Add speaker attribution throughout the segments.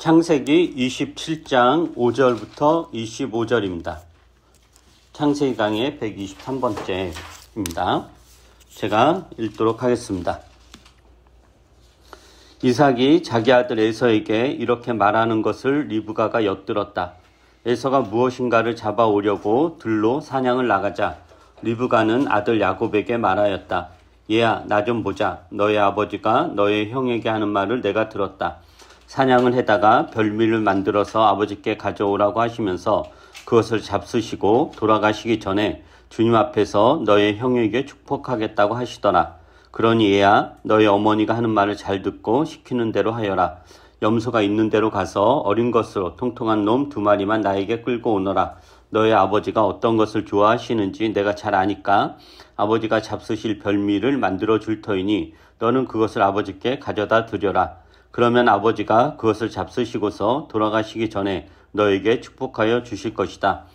Speaker 1: 창세기 27장 5절부터 25절입니다. 창세기 강의 123번째입니다. 제가 읽도록 하겠습니다. 이삭이 자기 아들 에서에게 이렇게 말하는 것을 리브가가 엿들었다. 에서가 무엇인가를 잡아오려고 들로 사냥을 나가자 리브가는 아들 야곱에게 말하였다. 얘야, 나 좀 보자. 너의 아버지가 너의 형에게 하는 말을 내가 들었다. 사냥을 해다가 별미를 만들어서 아버지께 가져오라고 하시면서 그것을 잡수시고 돌아가시기 전에 주님 앞에서 너의 형에게 축복하겠다고 하시더라. 그러니 얘야, 너의 어머니가 하는 말을 잘 듣고 시키는 대로 하여라. 염소가 있는 대로 가서 어린 것으로 통통한 놈 2마리만 나에게 끌고 오너라. 너의 아버지가 어떤 것을 좋아하시는지 내가 잘 아니까 아버지가 잡수실 별미를 만들어 줄 터이니 너는 그것을 아버지께 가져다 드려라. 그러면 아버지가 그것을 잡수시고서 돌아가시기 전에 너에게 축복하여 주실 것이다.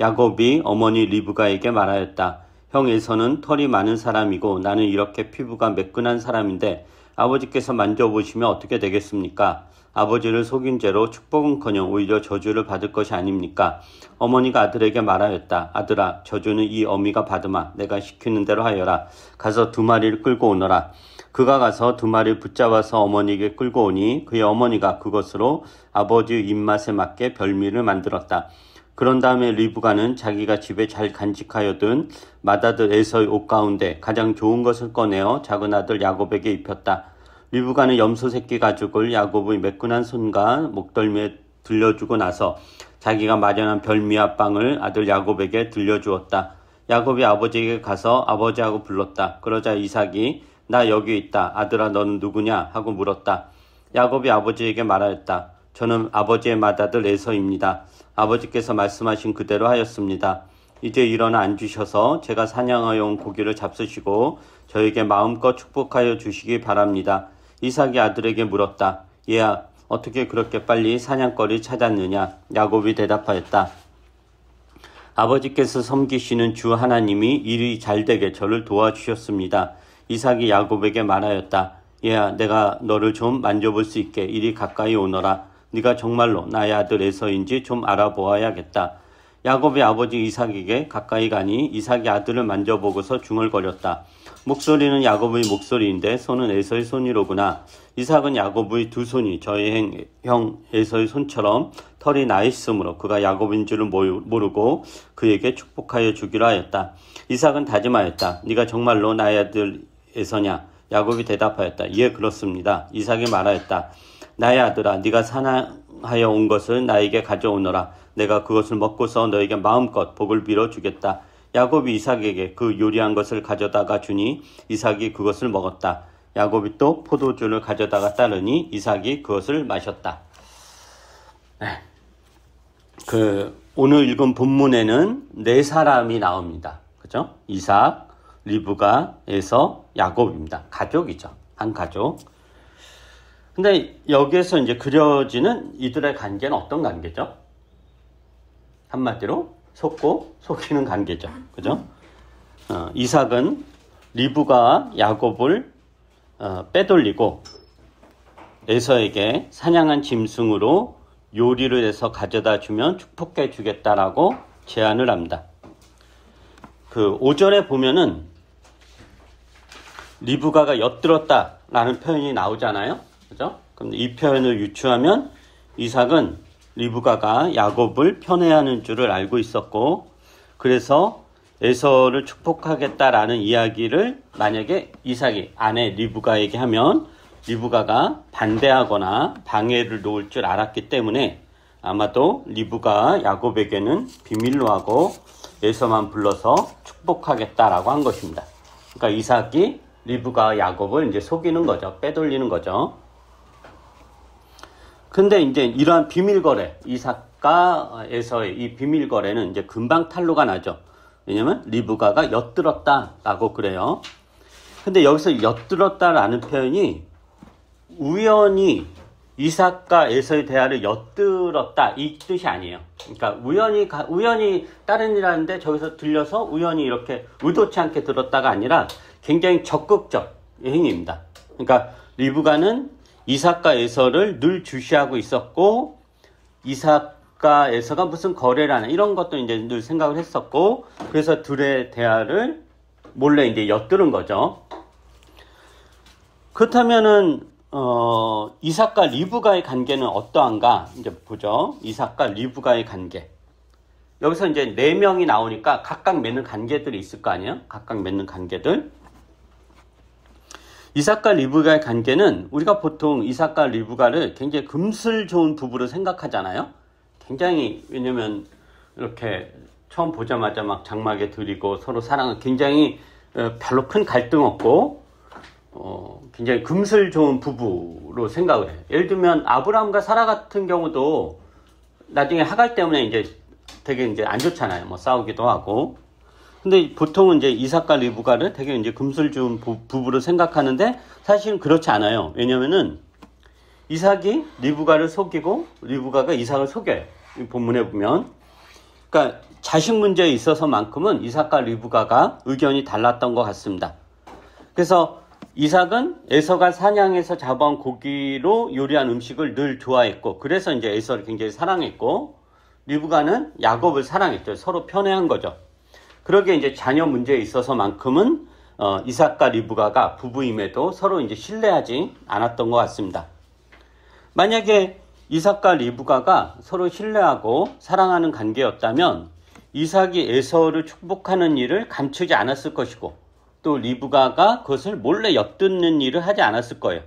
Speaker 1: 야곱이 어머니 리브가에게 말하였다. 형 에서는 털이 많은 사람이고 나는 이렇게 피부가 매끈한 사람인데 아버지께서 만져보시면 어떻게 되겠습니까? 아버지를 속인 죄로 축복은커녕 오히려 저주를 받을 것이 아닙니까? 어머니가 아들에게 말하였다. 아들아, 저주는 이 어미가 받으마. 내가 시키는 대로 하여라. 가서 2마리를 끌고 오너라. 그가 가서 2마리를 붙잡아서 어머니에게 끌고 오니 그의 어머니가 그것으로 아버지의 입맛에 맞게 별미를 만들었다. 그런 다음에 리브가는 자기가 집에 잘 간직하여 둔 맏아들 에서의 옷 가운데 가장 좋은 것을 꺼내어 작은 아들 야곱에게 입혔다. 리브가는 염소 새끼 가죽을 야곱의 매끈한 손과 목덜미에 들려주고 나서 자기가 마련한 별미와 빵을 아들 야곱에게 들려주었다. 야곱이 아버지에게 가서 아버지하고 불렀다. 그러자 이삭이 나 여기 있다. 아들아, 너는 누구냐? 하고 물었다. 야곱이 아버지에게 말하였다. 저는 아버지의 맏아들 에서입니다. 아버지께서 말씀하신 그대로 하였습니다. 이제 일어나 앉으셔서 제가 사냥하여 온 고기를 잡수시고 저에게 마음껏 축복하여 주시기 바랍니다. 이삭이 아들에게 물었다. 얘야, 어떻게 그렇게 빨리 사냥거리 찾았느냐? 야곱이 대답하였다. 아버지께서 섬기시는 주 하나님이 일이 잘되게 저를 도와주셨습니다. 이삭이 야곱에게 말하였다. 얘야, 내가 너를 좀 만져볼 수 있게 이리 가까이 오너라. 네가 정말로 나의 아들 에서인지 좀 알아보아야겠다. 야곱의 아버지 이삭에게 가까이 가니 이삭이 아들을 만져보고서 중얼거렸다. 목소리는 야곱의 목소리인데 손은 에서의 손이로구나. 이삭은 야곱의 2손이 저의 형 에서의 손처럼 털이 나 있으므로 그가 야곱인 줄을 모르고 그에게 축복하여 주기로 하였다. 이삭은 다짐하였다. 네가 정말로 나의 아들 에서냐? 야곱이 대답하였다. 예, 그렇습니다. 이삭이 말하였다. 나의 아들아, 네가 사냥하여 온 것을 나에게 가져오너라. 내가 그것을 먹고서 너에게 마음껏 복을 빌어주겠다. 야곱이 이삭에게 그 요리한 것을 가져다가 주니 이삭이 그것을 먹었다. 야곱이 또 포도주를 가져다가 따르니 이삭이 그것을 마셨다. 오늘 읽은 본문에는 4사람이 나옵니다. 그죠? 이삭, 리브가, 에서, 야곱입니다. 가족이죠. 한 가족. 근데 여기에서 이제 그려지는 이들의 관계는 어떤 관계죠? 한마디로 속고 속이는 관계죠. 그죠? 이삭은 리브가 야곱을 빼돌리고 에서에게 사냥한 짐승으로 요리를 해서 가져다 주면 축복해 주겠다라고 제안을 합니다. 5절에 보면은 리브가가 엿들었다라는 표현이 나오잖아요. 그죠? 그럼 이 표현을 유추하면 이삭은 리브가가 야곱을 편애하는 줄을 알고 있었고, 그래서 에서를 축복하겠다라는 이야기를 만약에 이삭이 아내 리브가에게 하면 리브가가 반대하거나 방해를 놓을 줄 알았기 때문에 아마도 리브가 야곱에게는 비밀로 하고 에서만 불러서 축복하겠다라고 한 것입니다. 그러니까 이삭이 리브가 야곱을 이제 속이는 거죠. 빼돌리는 거죠. 근데 이제 이러한 비밀거래, 이삭과 에서의 이 비밀거래는 이제 금방 탄로가 나죠. 왜냐면 리브가가 엿들었다라고 그래요. 근데 여기서 엿들었다라는 표현이 우연히 이삭과 에서의 대화를 엿들었다 이 뜻이 아니에요. 그러니까 우연히 다른 일 하는데 저기서 들려서 우연히 이렇게 의도치 않게 들었다가 아니라 굉장히 적극적 행위입니다. 그러니까 리브가는 이삭과 에서를 늘 주시하고 있었고, 이삭과 에서가 무슨 거래를 하나 이런 것도 이제 늘 생각을 했었고, 그래서 둘의 대화를 몰래 이제 엿들은 거죠. 그렇다면은 이삭과 리브가의 관계는 어떠한가 이제 보죠. 이삭과 리브가의 관계. 여기서 이제 4명이 나오니까 각각 맺는 관계들이 있을 거 아니에요? 각각 맺는 관계들. 이삭과 리브가의 관계는 우리가 보통 이삭과 리브가를 굉장히 금슬 좋은 부부로 생각하잖아요. 굉장히, 왜냐면 이렇게 처음 보자마자 막 장막에 들이고 서로 사랑을 굉장히 별로 큰 갈등 없고 굉장히 금슬 좋은 부부로 생각을 해요. 예를 들면 아브라함과 사라 같은 경우도 나중에 하갈 때문에 이제 되게 이제 안 좋잖아요. 뭐 싸우기도 하고. 근데 보통은 이제 이삭과 리브가를 되게 이제 금슬 좋은 부부로 생각하는데 사실은 그렇지 않아요. 왜냐면은 이삭이 리브가를 속이고 리브가가 이삭을 속여요. 이 본문에 보면. 그러니까 자식 문제에 있어서만큼은 이삭과 리브가가 의견이 달랐던 것 같습니다. 그래서 이삭은 에서가 사냥해서 잡아온 고기로 요리한 음식을 늘 좋아했고, 그래서 이제 에서를 굉장히 사랑했고, 리브가는 야곱을 사랑했죠. 서로 편애한 거죠. 그러게 이제 자녀 문제에 있어서만큼은 이삭과 리브가가 부부임에도 서로 이제 신뢰하지 않았던 것 같습니다. 만약에 이삭과 리브가가 서로 신뢰하고 사랑하는 관계였다면 이삭이 에서를 축복하는 일을 감추지 않았을 것이고, 또 리브가가 그것을 몰래 엿듣는 일을 하지 않았을 거예요.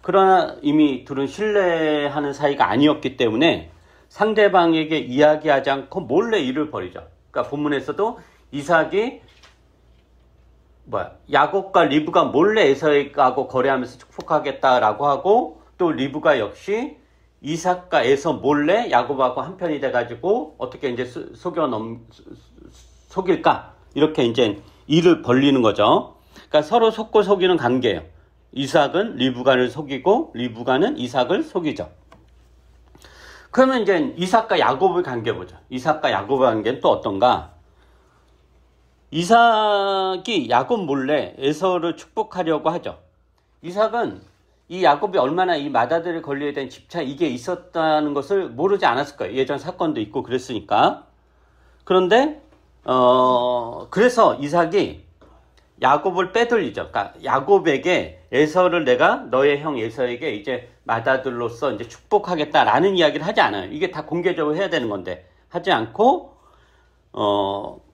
Speaker 1: 그러나 이미 둘은 신뢰하는 사이가 아니었기 때문에 상대방에게 이야기하지 않고 몰래 일을 벌이죠. 그러니까 본문에서도 이삭이 야곱과 리브가 몰래 에서하고 거래하면서 축복하겠다라고 하고, 또 리브가 역시 이삭과 에서 몰래 야곱하고 한편이 돼가지고 어떻게 이제 속일까? 이렇게 이제 일을 벌리는 거죠. 그러니까 서로 속고 속이는 관계예요. 이삭은 리브가를 속이고 리브가는 이삭을 속이죠. 그러면 이제 이삭과 야곱의 관계 보죠. 이삭과 야곱의 관계는 또 어떤가? 이삭이 야곱 몰래 에서를 축복하려고 하죠. 이삭은 이 야곱이 얼마나 이 맏아들의 권리에 대한 집착 이게 있었다는 것을 모르지 않았을 거예요. 예전 사건도 있고 그랬으니까. 그런데 그래서 이삭이 야곱을 빼돌리죠. 그러니까 야곱에게 에서를 내가 너의 형 에서에게 이제 맏아들로서 이제 축복하겠다라는 이야기를 하지 않아요. 이게 다 공개적으로 해야 되는 건데 하지 않고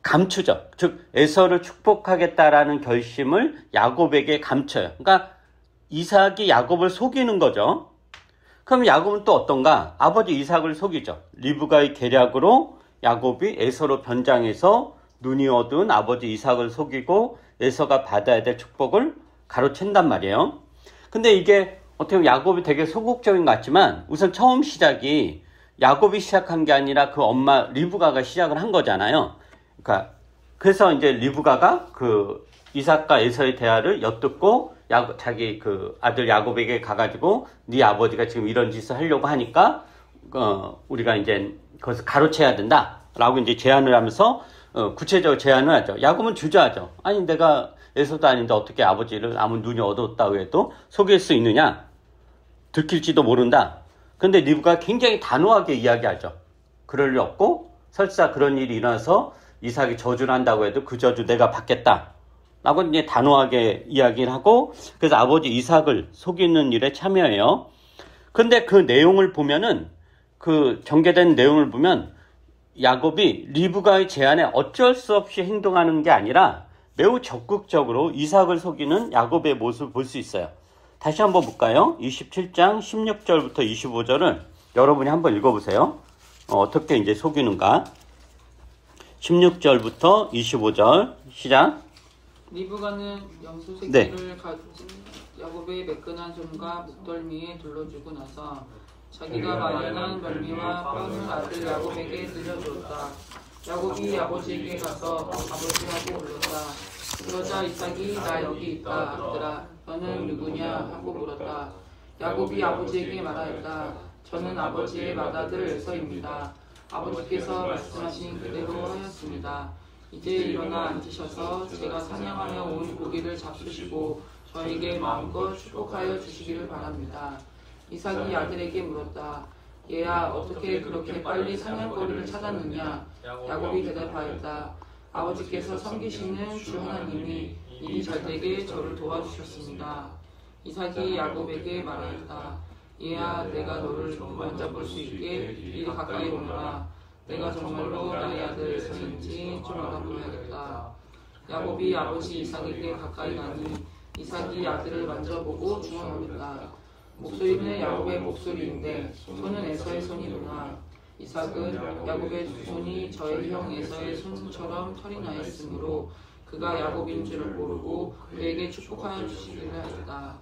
Speaker 1: 감추죠. 즉 에서를 축복하겠다라는 결심을 야곱에게 감춰요. 그러니까 이삭이 야곱을 속이는 거죠. 그럼 야곱은 또 어떤가? 아버지 이삭을 속이죠. 리브가의 계략으로 야곱이 에서로 변장해서 눈이 어두운 아버지 이삭을 속이고 에서가 받아야 될 축복을 가로챈단 말이에요. 근데 이게 어떻게 보면 야곱이 되게 소극적인 것 같지만 우선 처음 시작이 야곱이 시작한 게 아니라 그 엄마 리브가가 시작을 한 거잖아요. 그러니까 그래서 이제 리브가가 그 이삭과 에서의 대화를 엿듣고 자기 그 아들 야곱에게 가가지고 네 아버지가 지금 이런 짓을 하려고 하니까 우리가 이제 그것을 가로채야 된다라고 이제 제안을 하면서 구체적으로 제안을 하죠. 야곱은 주저하죠. 아니 내가 에서도 아닌데 어떻게 아버지를 아무 눈이 어두웠다고 해도 속일 수 있느냐? 들킬지도 모른다. 근데 리브가 굉장히 단호하게 이야기하죠. 그럴 리 없고 설사 그런 일이 일어나서 이삭이 저주를 한다고 해도 그 저주 내가 받겠다. 라고 이제 단호하게 이야기를 하고 그래서 아버지 이삭을 속이는 일에 참여해요. 근데 그 내용을 보면은 그 전개된 내용을 보면 야곱이 리브가의 제안에 어쩔 수 없이 행동하는 게 아니라 매우 적극적으로 이삭을 속이는 야곱의 모습을 볼 수 있어요. 다시 한번 볼까요? 27장 16절부터 25절을 여러분이 한번 읽어보세요. 어떻게 이제 속이는가? 16절부터 25절 시작.
Speaker 2: 리브가는 염소 새끼를 가진 야곱의 매끈한 손과 목덜미에 둘러주고 나서 자기가 마련한 별미와 뼈를 아들 야곱에게 들려주었다. 야곱이 아버지에게 가서 아버지하고 불렀다. 그러자 이삭이 나 여기 있다. 아들아 너는 누구냐 하고 물었다. 야곱이 아버지에게 말하였다. 저는 아버지의 맏아들 에서입니다. 아버지께서 말씀하신 그대로 하였습니다. 이제 일어나 앉으셔서 제가 사냥하여 온 고기를 잡수시고 저에게 마음껏 축복하여 주시기를 바랍니다. 이삭이 아들에게 물었다. 얘야, 어떻게 그렇게 빨리 사냥거리를 찾았느냐? 야곱이 대답하였다. 아버지께서 섬기시는 주 하나님이 일이 잘되게 저를 도와주셨습니다. 이삭이 야곱에게 말하였다. 얘야, 내가 너를 만져볼 수 있게 이리 가까이 오너라. 내가 정말로 나의 아들 에서인지 좀 알아보야겠다. 야곱이 아버지 이삭에게 가까이 가니 이삭이 아들을 만져보고 중얼거렸다. 목소리는 야곱의 목소리인데 손은 에서의 손이구나. 이삭은 야곱의 두 손이 저의 형 에서의 손처럼 털이 나 있으므로 그가 야곱인 줄을 모르고 그에게 축복하여 주시기를 하였다.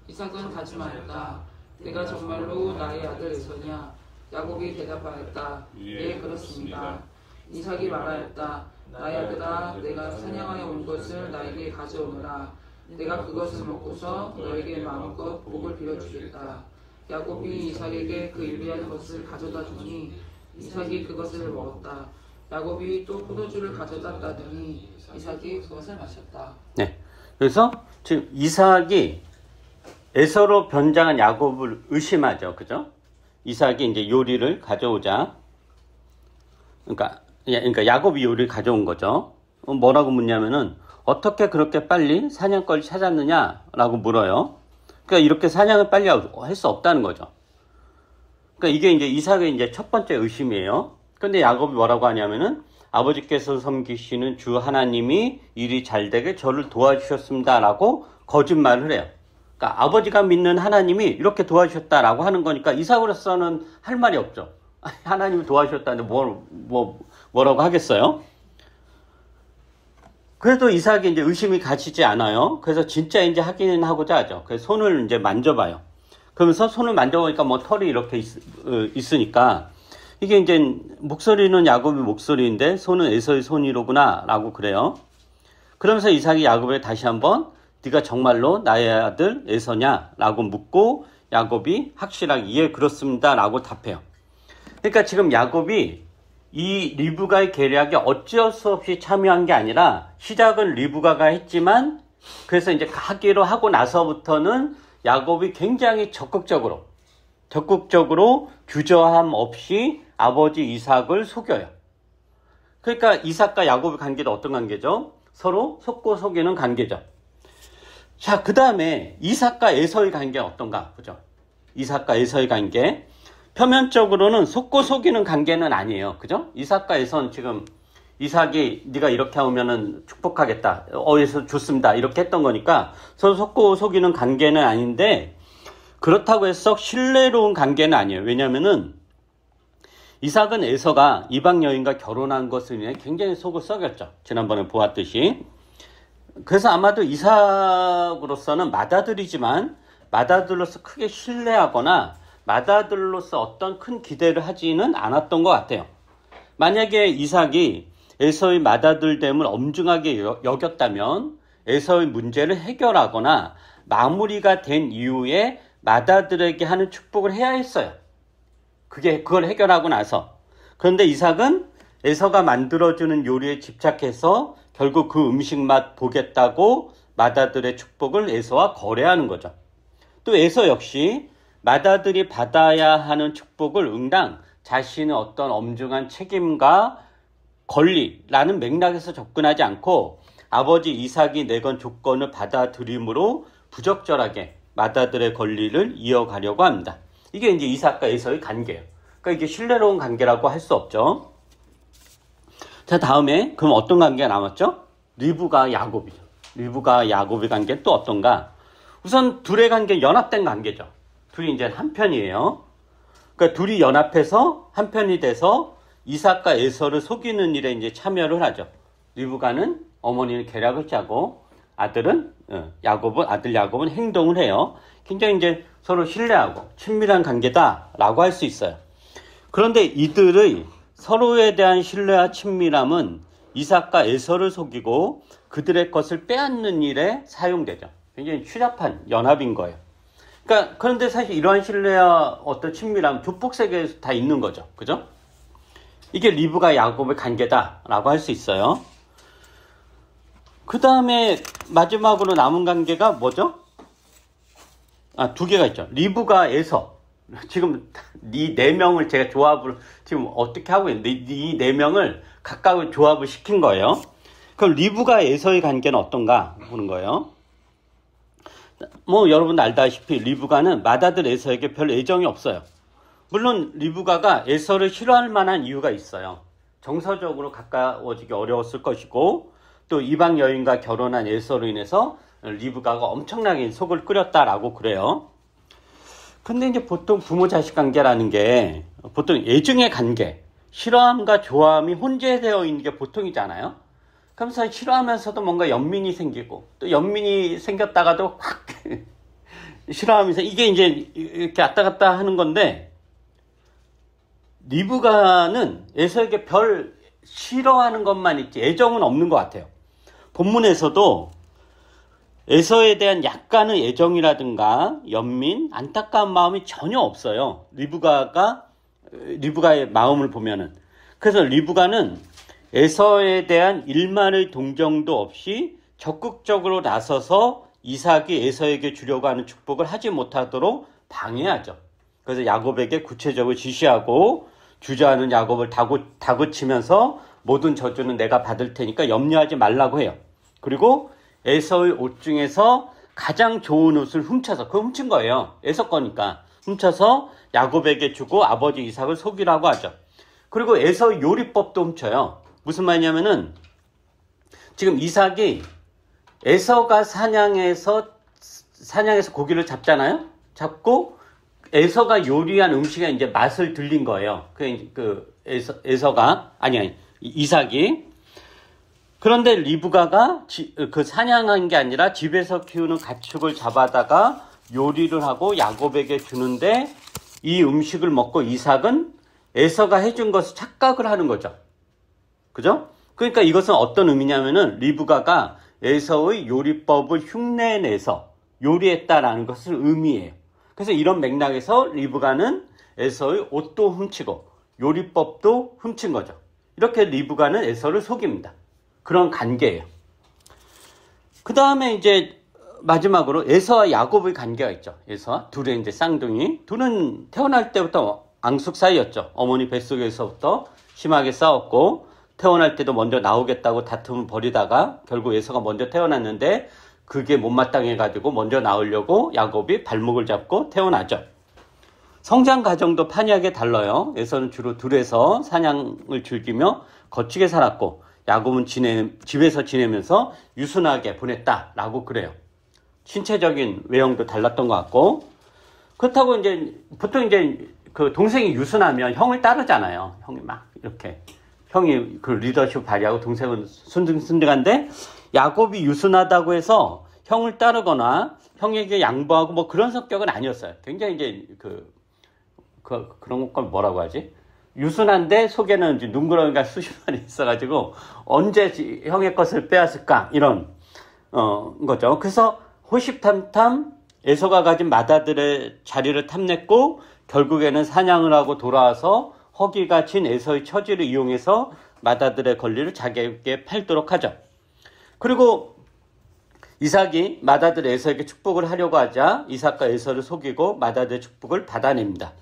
Speaker 2: 이삭은 다짐하였다. 내가 정말로 나의 아들 에서냐? 야곱이 대답하였다. 예, 그렇습니다. 이삭이 말하였다. 나의 아들아, 내가 사냥하여 온 것을 나에게 가져오너라. 내가 그것을 먹고서 너에게 마음껏 복을 빌어주겠다. 야곱이 이삭에게 그 유리한 것을 가져다 주니 이삭이 그것을 먹었다. 야곱이 또 포도주를 가져다 따더니 이삭이 그것을 마셨다.
Speaker 1: 네. 그래서 지금 이삭이 에서로 변장한 야곱을 의심하죠. 그죠? 이삭이 이제 요리를 가져오자. 그러니까 야곱이 요리를 가져온 거죠. 뭐라고 묻냐면은 어떻게 그렇게 빨리 사냥거리 찾았느냐라고 물어요. 그러니까 이렇게 사냥을 빨리 할 수 없다는 거죠. 그러니까 이게 이제 이삭의 이제 첫 번째 의심이에요. 근데 야곱이 뭐라고 하냐면은 아버지께서 섬기시는 주 하나님이 일이 잘되게 저를 도와주셨습니다라고 거짓말을 해요. 그러니까 아버지가 믿는 하나님이 이렇게 도와주셨다라고 하는 거니까 이삭으로서는 할 말이 없죠. 하나님이 도와주셨다는데 뭐라고 하겠어요? 그래도 이삭이 이제 의심이 가시지 않아요. 그래서 진짜 이제 확인하고자 하죠. 그래서 손을 이제 만져봐요. 그러면서 손을 만져보니까 뭐 털이 이렇게 있으니까 이게 이제 목소리는 야곱의 목소리인데 손은 에서의 손이로구나 라고 그래요. 그러면서 이삭이 야곱에 다시 한번 네가 정말로 나의 아들 에서냐? 라고 묻고 야곱이 확실하게 예 그렇습니다 라고 답해요. 그러니까 지금 야곱이 이 리브가의 계략에 어쩔 수 없이 참여한 게 아니라 시작은 리브가가 했지만 그래서 이제 하기로 하고 나서부터는 야곱이 굉장히 적극적으로 주저함 없이 아버지 이삭을 속여요. 그러니까 이삭과 야곱의 관계도 어떤 관계죠? 서로 속고 속이는 관계죠. 자, 그 다음에 이삭과 에서의 관계는 어떤가 보죠. 이삭과 에서의 관계. 표면적으로는 속고 속이는 관계는 아니에요. 그죠? 이삭과 에서는 지금 이삭이 네가 이렇게 하면은 축복하겠다. 어디서 좋습니다. 이렇게 했던 거니까 서로 속고 속이는 관계는 아닌데 그렇다고 해서 신뢰로운 관계는 아니에요. 왜냐면은 이삭은 에서가 이방 여인과 결혼한 것을 인해 굉장히 속을 썩였죠. 지난번에 보았듯이. 그래서 아마도 이삭으로서는 맏아들로서 크게 신뢰하거나 맏아들로서 어떤 큰 기대를 하지는 않았던 것 같아요. 만약에 이삭이 에서의 맏아들됨을 엄중하게 여겼다면 에서의 문제를 해결하거나 마무리가 된 이후에 맏아들에게 하는 축복을 해야 했어요. 그걸 해결하고 나서. 그런데 이삭은 에서가 만들어주는 요리에 집착해서 결국 그 음식 맛 보겠다고 맏아들의 축복을 에서와 거래하는 거죠. 또 에서 역시 맏아들이 받아야 하는 축복을 응당 자신의 어떤 엄중한 책임과 권리라는 맥락에서 접근하지 않고 아버지 이삭이 내건 조건을 받아들임으로 부적절하게 맏아들의 권리를 이어가려고 합니다. 이게 이제 이삭과 에서의 관계예요. 그러니까 이게 신뢰로운 관계라고 할 수 없죠. 자, 다음에 그럼 어떤 관계가 남았죠? 리브가 야곱이죠. 리브가 야곱의 관계는 또 어떤가? 우선 둘의 관계는 연합된 관계죠. 둘이 이제 한 편이에요. 그러니까 둘이 연합해서 한 편이 돼서 이삭과 에서를 속이는 일에 이제 참여를 하죠. 리브가는 어머니는 계략을 짜고 아들 야곱은 행동을 해요. 굉장히 이제 서로 신뢰하고 친밀한 관계다라고 할 수 있어요. 그런데 이들의 서로에 대한 신뢰와 친밀함은 이삭과 에서를 속이고 그들의 것을 빼앗는 일에 사용되죠. 굉장히 취약한 연합인 거예요. 그러니까 그런데 사실 이러한 신뢰와 어떤 친밀함 조폭 세계에서 다 있는 거죠. 그죠? 이게 리브가 야곱의 관계다라고 할 수 있어요. 그 다음에 마지막으로 남은 관계가 뭐죠? 두 개가 있죠. 리브가 에서. 지금 이 네 명을 제가 조합을 지금 어떻게 하고 있는데 이 네 명을 각각 조합을 시킨 거예요. 그럼 리브가 에서의 관계는 어떤가 보는 거예요. 뭐 여러분 알다시피 리브가는 맏아들 에서에게 별 애정이 없어요. 물론 리브가가 에서를 싫어할 만한 이유가 있어요. 정서적으로 가까워지기 어려웠을 것이고 또 이방 여인과 결혼한 에서로 인해서 리브가가 엄청나게 속을 끓였다라고 그래요. 근데 이제 보통 부모 자식 관계라는 게 보통 애증의 관계, 싫어함과 좋아함이 혼재되어 있는 게 보통이잖아요. 그러면서 싫어하면서도 뭔가 연민이 생기고 또 연민이 생겼다가도 확 싫어하면서 이게 이제 이렇게 왔다 갔다 하는 건데 리브가는 에서에게 별 싫어하는 것만 있지 애정은 없는 것 같아요. 본문에서도 에서에 대한 약간의 애정이라든가 연민, 안타까운 마음이 전혀 없어요. 리브가의 마음을 보면은. 그래서 리브가는 에서에 대한 일말의 동정도 없이 적극적으로 나서서 이삭이 에서에게 주려고 하는 축복을 하지 못하도록 방해하죠. 그래서 야곱에게 구체적으로 지시하고 주저하는 야곱을 다그치면서 모든 저주는 내가 받을 테니까 염려하지 말라고 해요. 그리고 에서의 옷 중에서 가장 좋은 옷을 훔쳐서, 그거 훔친 거예요. 에서 거니까. 훔쳐서 야곱에게 주고 아버지 이삭을 속이라고 하죠. 그리고 에서 요리법도 훔쳐요. 무슨 말이냐면은 지금 이삭이 에서가 사냥해서 고기를 잡고 에서가 요리한 음식에 이제 맛을 들린 거예요. 이삭이. 그런데 리브가가 그 사냥한 게 아니라 집에서 키우는 가축을 잡아다가 요리를 하고 야곱에게 주는데 이 음식을 먹고 이삭은 에서가 해준 것을 착각을 하는 거죠. 그죠? 그러니까 이것은 어떤 의미냐면은 리브가가 에서의 요리법을 흉내내서 요리했다라는 것을 의미해요. 그래서 이런 맥락에서 리브가는 에서의 옷도 훔치고 요리법도 훔친 거죠. 이렇게 리브가는 에서를 속입니다. 그런 관계예요. 그 다음에 이제 마지막으로 에서와 야곱의 관계가 있죠. 에서와 둘의 이제 쌍둥이. 둘은 태어날 때부터 앙숙 사이였죠. 어머니 뱃속에서부터 심하게 싸웠고 태어날 때도 먼저 나오겠다고 다툼을 벌이다가 결국 에서가 먼저 태어났는데 그게 못마땅해가지고 먼저 나오려고 야곱이 발목을 잡고 태어나죠. 성장 과정도 판이하게 달라요. 에서는 주로 둘에서 사냥을 즐기며 거치게 살았고 야곱은 집에서 지내면서 유순하게 보냈다라고 그래요. 신체적인 외형도 달랐던 것 같고 그렇다고 이제 보통 이제 그 동생이 유순하면 형을 따르잖아요. 형이 막 이렇게 형이 그 리더십 발휘하고 동생은 순둥순둥한데 야곱이 유순하다고 해서 형을 따르거나 형에게 양보하고 뭐 그런 성격은 아니었어요. 굉장히 이제 그런 걸 뭐라고 하지? 유순한데 속에는 이제 눈구렁이가 수십 마리 있어가지고 언제 형의 것을 빼앗을까 이런 거죠. 그래서 호시탐탐 에서가 가진 맏아들의 자리를 탐냈고 결국에는 사냥을 하고 돌아와서 허기가 진 에서의 처지를 이용해서 맏아들의 권리를 자기에게 팔도록 하죠. 그리고 이삭이 맏아들 에서에게 축복을 하려고 하자 이삭과 에서를 속이고 맏아들의 축복을 받아냅니다.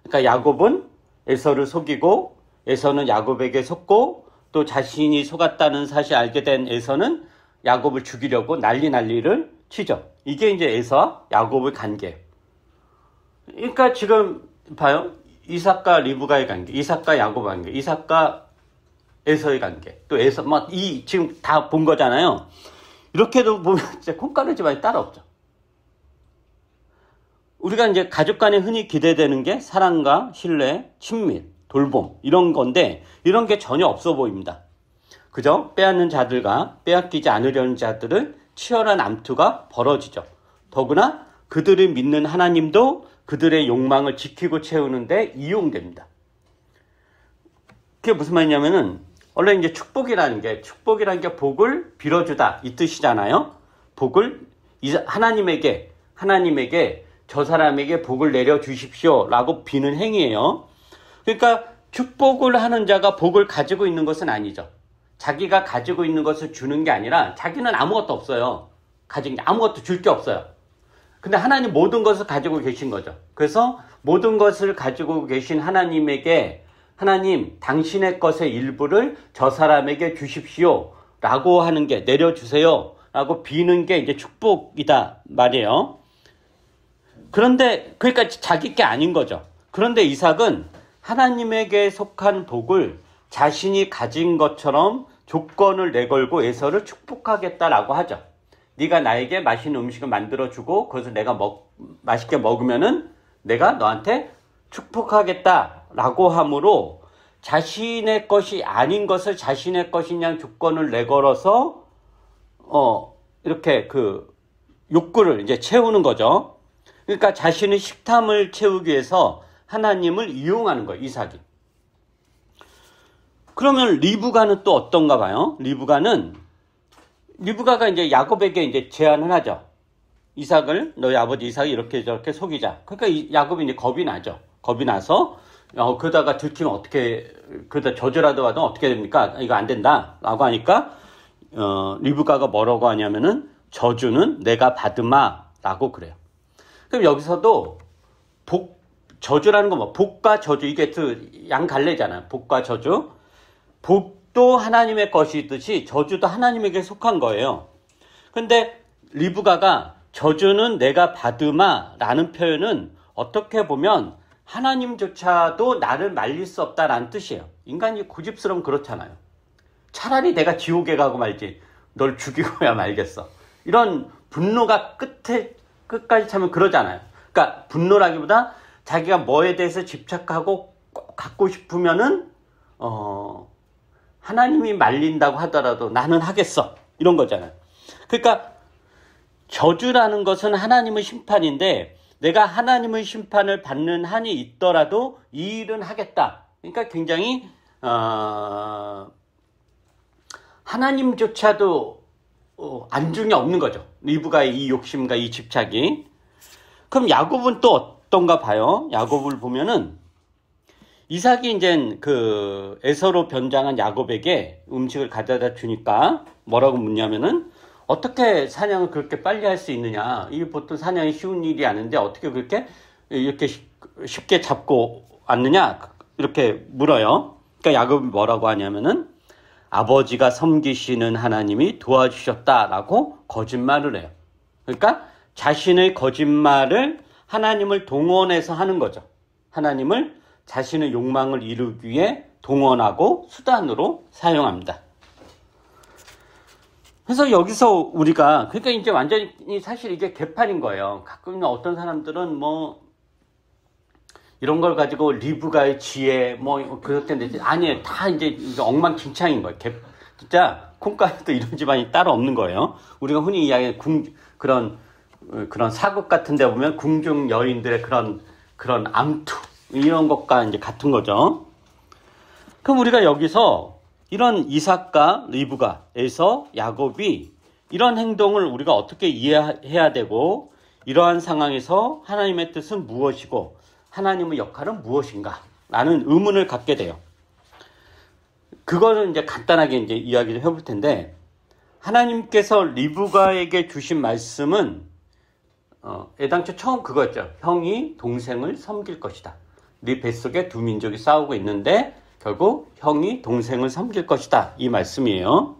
Speaker 1: 그러니까 야곱은 에서를 속이고 에서는 야곱에게 속고 또 자신이 속았다는 사실을 알게 된 에서는 야곱을 죽이려고 난리를 치죠. 이게 이제 에서와 야곱의 관계. 그러니까 지금 봐요. 이삭과 리브가의 관계, 이삭과 야곱의 관계, 이삭과 에서의 관계, 또 에서 지금 다 본 거잖아요. 이렇게도 보면 진짜 콩가루 집안이 따로 없죠. 우리가 이제 가족 간에 흔히 기대되는 게 사랑과 신뢰, 친밀, 돌봄 이런 건데 이런 게 전혀 없어 보입니다. 그죠? 빼앗는 자들과 빼앗기지 않으려는 자들을 치열한 암투가 벌어지죠. 더구나 그들을 믿는 하나님도 그들의 욕망을 지키고 채우는데 이용됩니다. 그게 무슨 말이냐면은 원래 이제 축복이라는 게 복을 빌어주다 이 뜻이잖아요. 복을 하나님에게 저 사람에게 복을 내려 주십시오라고 비는 행위예요. 그러니까 축복을 하는 자가 복을 가지고 있는 것은 아니죠. 자기가 가지고 있는 것을 주는 게 아니라 자기는 아무것도 없어요. 아무것도 줄 게 없어요. 근데 하나님 모든 것을 가지고 계신 거죠. 그래서 모든 것을 가지고 계신 하나님에게 하나님 당신의 것의 일부를 저 사람에게 주십시오 라고 하는 게 내려주세요 라고 비는 게 이제 축복이다 말이에요. 그런데 그러니까 자기 게 아닌 거죠. 그런데 이삭은 하나님에게 속한 복을 자신이 가진 것처럼 조건을 내걸고 에서를 축복하겠다라고 하죠. 네가 나에게 맛있는 음식을 만들어주고 그것을 내가 맛있게 먹으면은 내가 너한테 축복하겠다라고 함으로 자신의 것이 아닌 것을 자신의 것인 양 조건을 내걸어서 이렇게 그 욕구를 이제 채우는 거죠. 그러니까 자신의 식탐을 채우기 위해서 하나님을 이용하는 거예요, 이삭이. 그러면 리브가는 또 어떤가 봐요. 리브가가 이제 야곱에게 이제 제안을 하죠. 이삭을 너희 아버지 이삭이 이렇게 저렇게 속이자. 그러니까 야곱이 이제 겁이 나죠. 겁이 나서 그러다가 들키면 어떻게 그러다 저주라도 받으면 어떻게 됩니까? 이거 안 된다 라고 하니까 리브가가 뭐라고 하냐면은 저주는 내가 받으마 라고 그래요. 그럼 여기서도 저주라는 건 뭐 복과 저주, 이게 양 갈래잖아요. 복과 저주. 복도 하나님의 것이듯이 저주도 하나님에게 속한 거예요. 근데 리브가가 저주는 내가 받으마 라는 표현은 어떻게 보면 하나님조차도 나를 말릴 수 없다라는 뜻이에요. 인간이 고집스러우면 그렇잖아요. 차라리 내가 지옥에 가고 말지 널 죽이고야 말겠어. 이런 분노가 끝까지 차면 그러잖아요. 그러니까 분노라기보다 자기가 뭐에 대해서 집착하고 갖고 싶으면은 하나님이 말린다고 하더라도 나는 하겠어. 이런 거잖아요. 그러니까 저주라는 것은 하나님의 심판인데 내가 하나님의 심판을 받는 한이 있더라도 이 일은 하겠다. 그러니까 굉장히 하나님조차도 안중에 없는 거죠. 리브가의 이 욕심과 이 집착이. 그럼 야곱은 또 어떤가 봐요. 야곱을 보면은 이삭이 이제 그 에서로 변장한 야곱에게 음식을 가져다 주니까 뭐라고 묻냐면은 어떻게 사냥을 그렇게 빨리 할 수 있느냐. 이게 보통 사냥이 쉬운 일이 아닌데 어떻게 그렇게 이렇게 쉽게 잡고 왔느냐. 이렇게 물어요. 그러니까 야곱이 뭐라고 하냐면은 아버지가 섬기시는 하나님이 도와주셨다라고 거짓말을 해요. 그러니까 자신의 거짓말을 하나님을 동원해서 하는 거죠. 하나님을 자신의 욕망을 이루기 위해 동원하고 수단으로 사용합니다. 그래서 여기서 우리가 그러니까 이제 완전히 사실 이게 개판인 거예요. 가끔 어떤 사람들은 뭐 이런 걸 가지고 리브가의 지혜 뭐 그럴 텐데 아니에요. 다 이제 엉망진창인 거예요. 진짜 콩가루도 이런 집안이 따로 없는 거예요. 우리가 흔히 이야기하는 그런 사극 같은 데 보면 궁중 여인들의 그런 암투 이런 것과 이제 같은 거죠. 그럼 우리가 여기서 이런 이삭과 리브가에서 야곱이 이런 행동을 우리가 어떻게 이해해야 되고 이러한 상황에서 하나님의 뜻은 무엇이고 하나님의 역할은 무엇인가 라는 의문을 갖게 돼요. 그거를 이제 간단하게 이제 이야기를 해볼 텐데 하나님께서 리브가에게 주신 말씀은 애당초 처음 그거였죠. 형이 동생을 섬길 것이다. 네 뱃속에 두 민족이 싸우고 있는데 결국 형이 동생을 섬길 것이다. 이 말씀이에요.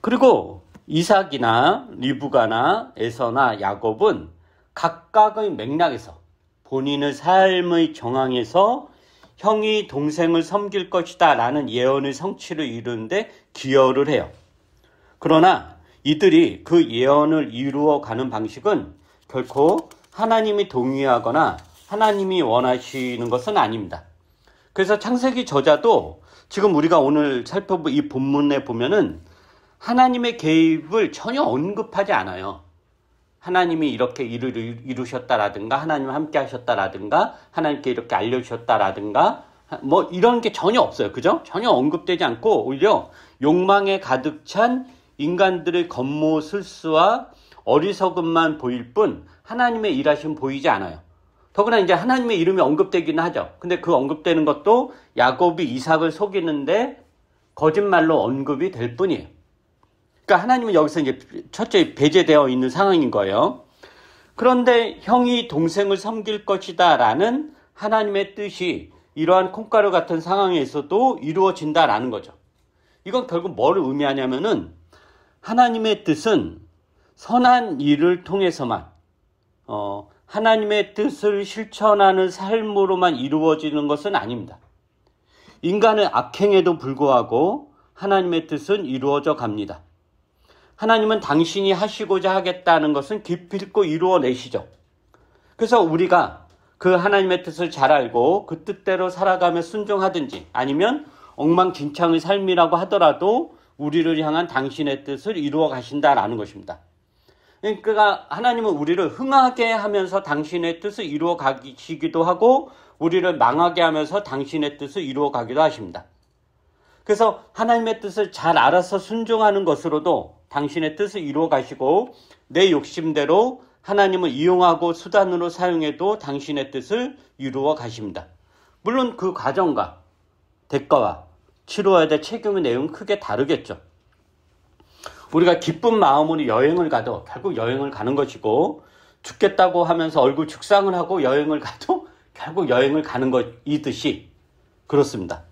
Speaker 1: 그리고 이삭이나 리브가나 에서나 야곱은 각각의 맥락에서 본인의 삶의 정황에서 형이 동생을 섬길 것이다 라는 예언의 성취를 이루는데 기여를 해요. 그러나 이들이 그 예언을 이루어가는 방식은 결코 하나님이 동의하거나 하나님이 원하시는 것은 아닙니다. 그래서 창세기 저자도 지금 우리가 오늘 살펴볼 이 본문에 보면은 하나님의 개입을 전혀 언급하지 않아요. 하나님이 이렇게 이루셨다라든가 하나님과 함께 하셨다라든가 하나님께 이렇게 알려주셨다라든가 뭐 이런 게 전혀 없어요. 그죠? 전혀 언급되지 않고 오히려 욕망에 가득 찬 인간들의 겉모술수와 어리석음만 보일 뿐 하나님의 일하심은 보이지 않아요. 더구나 이제 하나님의 이름이 언급되기는 하죠. 근데 그 언급되는 것도 야곱이 이삭을 속이는데 거짓말로 언급이 될 뿐이에요. 그러니까 하나님은 여기서 이제 첫째 배제되어 있는 상황인 거예요. 그런데 형이 동생을 섬길 것이다 라는 하나님의 뜻이 이러한 콩가루 같은 상황에서도 이루어진다라는 거죠. 이건 결국 뭘 의미하냐면은 하나님의 뜻은 선한 일을 통해서만 하나님의 뜻을 실천하는 삶으로만 이루어지는 것은 아닙니다. 인간은 악행에도 불구하고 하나님의 뜻은 이루어져 갑니다. 하나님은 당신이 하시고자 하겠다는 것은 기필코 이루어내시죠. 그래서 우리가 그 하나님의 뜻을 잘 알고 그 뜻대로 살아가며 순종하든지 아니면 엉망진창의 삶이라고 하더라도 우리를 향한 당신의 뜻을 이루어 가신다라는 것입니다. 그러니까 하나님은 우리를 흥하게 하면서 당신의 뜻을 이루어 가시기도 하고 우리를 망하게 하면서 당신의 뜻을 이루어 가기도 하십니다. 그래서 하나님의 뜻을 잘 알아서 순종하는 것으로도 당신의 뜻을 이루어 가시고 내 욕심대로 하나님을 이용하고 수단으로 사용해도 당신의 뜻을 이루어 가십니다. 물론 그 과정과 대가와 치루어야 될 책임의 내용은 크게 다르겠죠. 우리가 기쁜 마음으로 여행을 가도 결국 여행을 가는 것이고 죽겠다고 하면서 얼굴 죽상을 하고 여행을 가도 결국 여행을 가는 것이듯이 그렇습니다.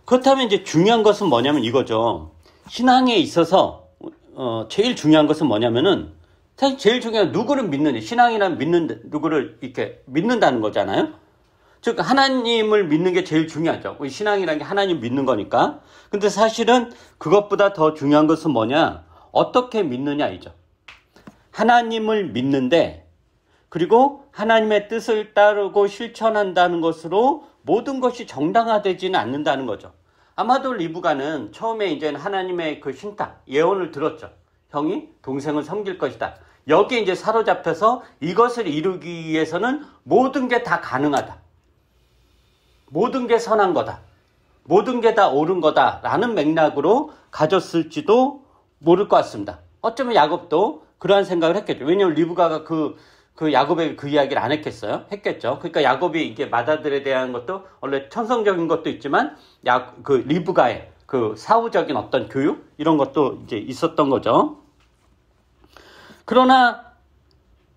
Speaker 1: 그렇다면 이제 중요한 것은 뭐냐면 이거죠. 신앙에 있어서 제일 중요한 것은 뭐냐면은 사실 제일 중요한 누구를 믿느냐. 신앙이란 누구를 이렇게 믿는다는 거잖아요. 즉 하나님을 믿는 게 제일 중요하죠. 신앙이라는 게 하나님 믿는 거니까. 근데 사실은 그것보다 더 중요한 것은 뭐냐? 어떻게 믿느냐이죠. 하나님을 믿는데 그리고 하나님의 뜻을 따르고 실천한다는 것으로 모든 것이 정당화되지는 않는다는 거죠. 아마도 리브가는 처음에 이제 하나님의 그 신탁, 예언을 들었죠. 형이 동생을 섬길 것이다. 여기에 이제 사로잡혀서 이것을 이루기 위해서는 모든 게 다 가능하다. 모든 게 선한 거다. 모든 게 다 옳은 거다. 라는 맥락으로 가졌을지도 모를 것 같습니다. 어쩌면 야곱도 그러한 생각을 했겠죠. 왜냐하면 리브가가 그 야곱에게 그 이야기를 안 했겠어요? 했겠죠. 그러니까 야곱이 이게 맏아들에 대한 것도 원래 천성적인 것도 있지만 그 리브가의 그 사후적인 어떤 교육 이런 것도 이제 있었던 거죠. 그러나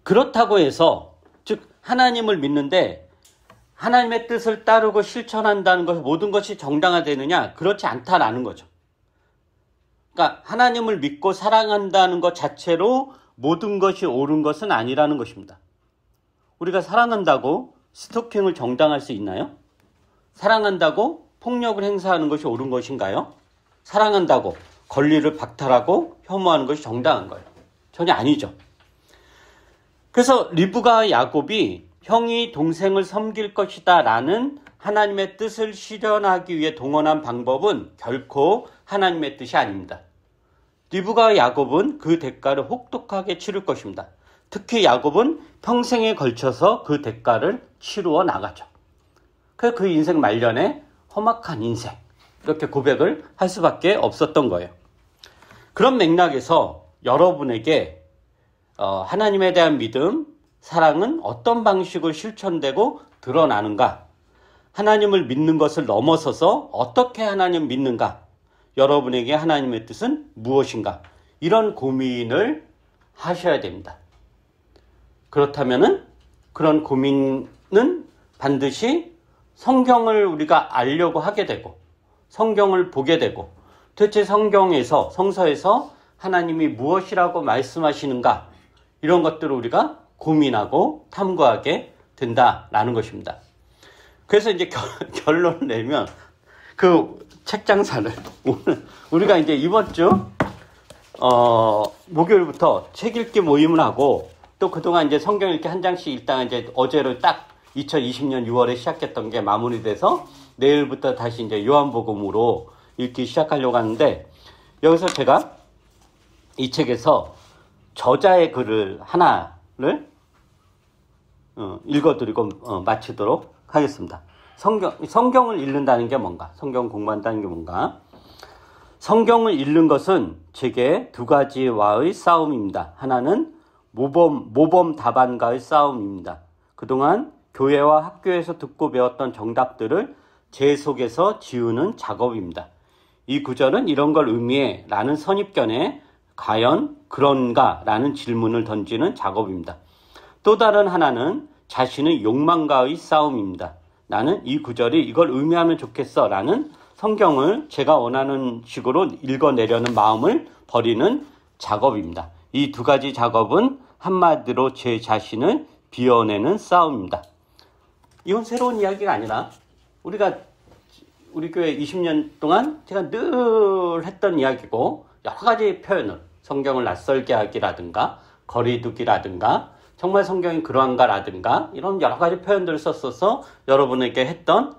Speaker 1: 그렇다고 해서 즉 하나님을 믿는데 하나님의 뜻을 따르고 실천한다는 것 모든 것이 정당화되느냐? 그렇지 않다라는 거죠. 그러니까 하나님을 믿고 사랑한다는 것 자체로 모든 것이 옳은 것은 아니라는 것입니다. 우리가 사랑한다고 스토킹을 정당할 수 있나요? 사랑한다고 폭력을 행사하는 것이 옳은 것인가요? 사랑한다고 권리를 박탈하고 혐오하는 것이 정당한 거예요. 전혀 아니죠. 그래서 리브가와 야곱이 형이 동생을 섬길 것이다 라는 하나님의 뜻을 실현하기 위해 동원한 방법은 결코 하나님의 뜻이 아닙니다. 리브가와 야곱은 그 대가를 혹독하게 치를 것입니다. 특히 야곱은 평생에 걸쳐서 그 대가를 치루어 나가죠. 그래서 그 인생 말년에 험악한 인생 이렇게 고백을 할 수밖에 없었던 거예요. 그런 맥락에서 여러분에게 하나님에 대한 믿음, 사랑은 어떤 방식으로 실천되고 드러나는가? 하나님을 믿는 것을 넘어서서 어떻게 하나님 믿는가? 여러분에게 하나님의 뜻은 무엇인가? 이런 고민을 하셔야 됩니다. 그렇다면은 그런 고민은 반드시 성경을 우리가 알려고 하게 되고 성경을 보게 되고 도대체 성경에서 성서에서 하나님이 무엇이라고 말씀하시는가? 이런 것들을 우리가 고민하고 탐구하게 된다라는 것입니다. 그래서 이제 결론을 내면 그 책장사를 오늘 우리가 이제 이번 주 목요일부터 책 읽기 모임을 하고 또 그동안 이제 성경 읽기 한 장씩 읽다가 이제 어제를 딱 2020년 6월에 시작했던 게 마무리돼서 내일부터 다시 이제 요한복음으로 읽기 시작하려고 하는데 여기서 제가 이 책에서 저자의 글을 하나를 읽어드리고 마치도록 하겠습니다. 성경을 읽는다는 게 뭔가? 성경 공부한다는 게 뭔가? 성경을 읽는 것은 제게 두 가지와의 싸움입니다. 하나는 모범 답안과의 싸움입니다. 그동안 교회와 학교에서 듣고 배웠던 정답들을 제 속에서 지우는 작업입니다. 이 구절은 이런 걸 의미해 라는 선입견에 과연 그런가? 라는 질문을 던지는 작업입니다. 또 다른 하나는 자신의 욕망과의 싸움입니다. 나는 이 구절이 이걸 의미하면 좋겠어 라는 성경을 제가 원하는 식으로 읽어내려는 마음을 버리는 작업입니다. 이 두 가지 작업은 한마디로 제 자신을 비워내는 싸움입니다. 이건 새로운 이야기가 아니라 우리 교회 20년 동안 제가 늘 했던 이야기고 여러 가지 표현을 성경을 낯설게 하기라든가 거리두기라든가 정말 성경이 그러한가라든가 이런 여러 가지 표현들을 썼어서 여러분에게 했던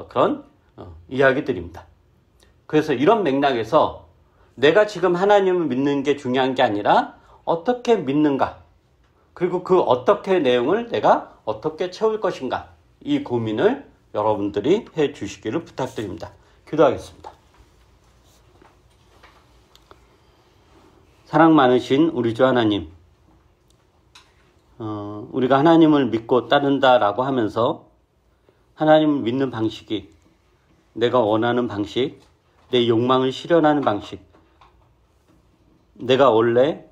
Speaker 1: 그런 이야기들입니다. 그래서 이런 맥락에서 내가 지금 하나님을 믿는 게 중요한 게 아니라 어떻게 믿는가, 그리고 그 어떻게 내용을 내가 어떻게 채울 것인가, 이 고민을 여러분들이 해 주시기를 부탁드립니다. 기도하겠습니다. 사랑 많으신 우리 주 하나님, 우리가 하나님을 믿고 따른다라고 하면서 하나님을 믿는 방식이 내가 원하는 방식, 내 욕망을 실현하는 방식, 내가 원래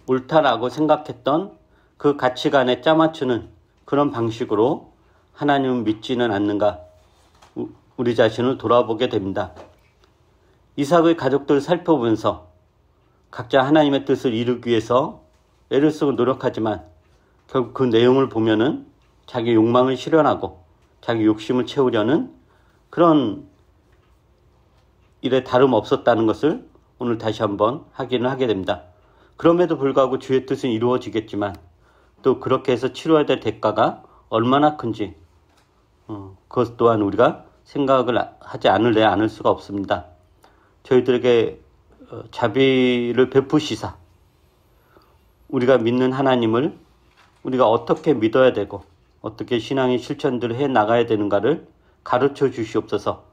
Speaker 1: 옳다라고 생각했던 그 가치관에 짜맞추는 그런 방식으로 하나님을 믿지는 않는가, 우리 자신을 돌아보게 됩니다. 이삭의 가족들을 살펴보면서 각자 하나님의 뜻을 이루기 위해서 애를 쓰고 노력하지만 결국 그 내용을 보면은 자기 욕망을 실현하고 자기 욕심을 채우려는 그런 일에 다름없었다는 것을 오늘 다시 한번 확인을 하게 됩니다. 그럼에도 불구하고 주의 뜻은 이루어지겠지만 또 그렇게 해서 치러야 될 대가가 얼마나 큰지 그것 또한 우리가 생각을 하지 않을 수가 없습니다. 저희들에게 자비를 베푸시사 우리가 믿는 하나님을 우리가 어떻게 믿어야 되고 어떻게 신앙의 실천들을 해 나가야 되는가를 가르쳐 주시옵소서.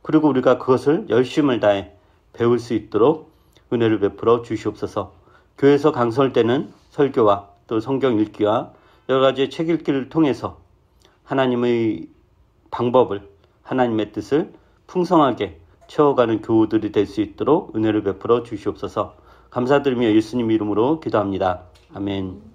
Speaker 1: 그리고 우리가 그것을 열심을 다해 배울 수 있도록 은혜를 베풀어 주시옵소서. 교회에서 강설되는 설교와 또 성경 읽기와 여러 가지 책 읽기를 통해서 하나님의 방법을, 하나님의 뜻을 풍성하게 채워가는 교우들이 될 수 있도록 은혜를 베풀어 주시옵소서. 감사드리며 예수님 이름으로 기도합니다. 아멘.